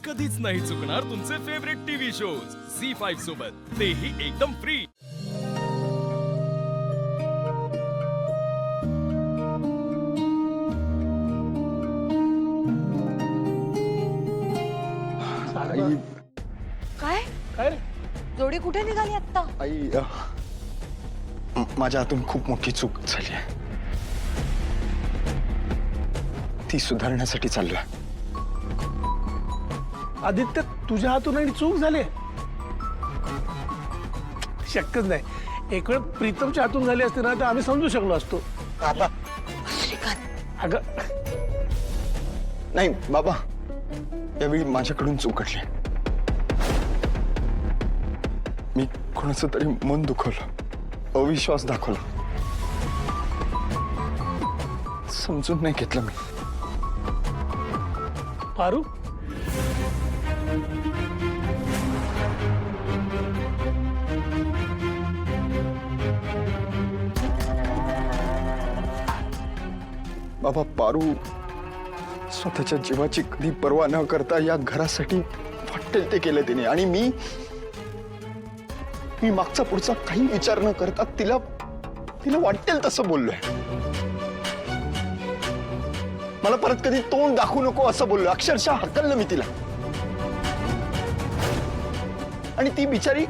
कधीच नाही चुकणार तुमचे फेवरेट टीव्ही शोज झी5 सोबत, तेही एकदम फ्री। आई काय काय रे जोडी कुठे निघाली आता? आई माझ्या हातून खूप मोठी चूक झाली आहे, ती सुधारण्यासाठी चाललोय। आदित्य, तुझ्या हातून आणि चूक झाली? शक्यच नाही। एक वेळ प्रीतमच्या हातून झाली असते ना तर आम्ही समजू शकलो असतो। बाबा श्रीकांत, अगं नाही बाबा, यावेळी माझ्याकडून चूक घडली। मी कोणाचं तरी मन दुखवलं, अविश्वास दाखवला, समजून नाही घेतलं मी। पारू, बाबा, पारू स्वतःच्या जीवाची कधी पर्वा न करता या घरासाठी वाटेल ते केलं तिने, आणि मी मागचा पुढचा काही विचार न करता तिला वाटेल तसं बोललोय। मला परत कधी तोंड दाखवू नको असं बोललोय, अक्षरशः हकललं मी तिला। आणि ती बिचारी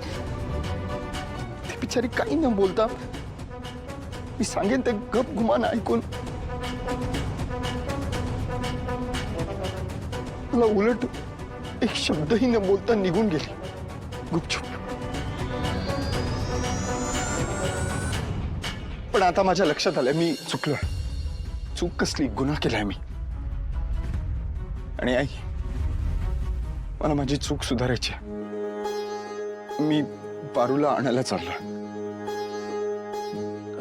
काही न बोलता मी सांगेन ते गप गुमान ऐकून मला उलट एक शब्दही न बोलता निघून गेली गुपचूप। पण आता माझ्या लक्षात आलंय मी चुकलोय, चूक कसली, गुन्हा केलाय मी। आणि आई, मला माझी चूक सुधारायची आहे। मी पारूला आणायला चाललोय।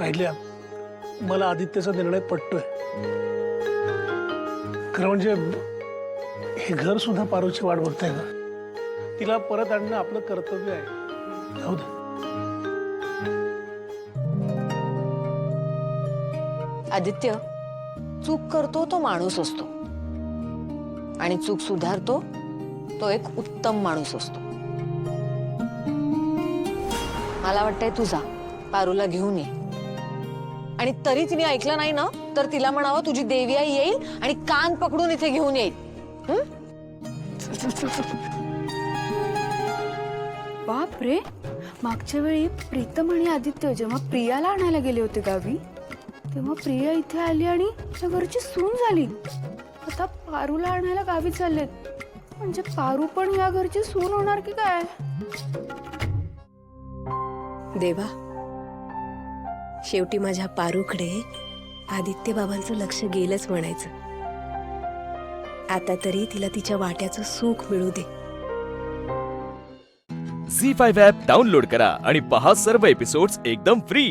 ऐकल्या, मला आदित्यचा निर्णय पटतोय। खरं म्हणजे हे घर सुद्धा पारूची वाट बघतंय ना, तिला परत आणणं आपलं कर्तव्य आहे। जाऊ दे। आदित्य, चूक करतो तो माणूस असतो आणि चूक सुधारतो तो एक उत्तम माणूस असतो। मला वाटतंय तुझा पारूला घेऊन ये, आणि तरी तिने ऐकलं नाही ना तर तिला म्हणावं तुझी देवी आई येईल आणि कान पकडून इथे घेऊन येईल। बाप रे, मागच्या वेळी प्रीतम आणि आदित्य जेव्हा प्रियाला आणायला गेले होते गावी, तेव्हा प्रिया इथे आली आणि या घरची सून झाली। आता पारूला आणायला गावी चाललेत, म्हणजे पारू पण या घरची सून होणार की काय? देवा, शेवटी माझ्या पारूकडे आदित्य बाबांचं लक्ष गेलंच म्हणायचं। आता तरी तिला तिच्या वाट्याचं सुख मिळू दे। झी5 ॲप डाउनलोड करा आणि पहा सर्व एपिसोड्स एकदम फ्री।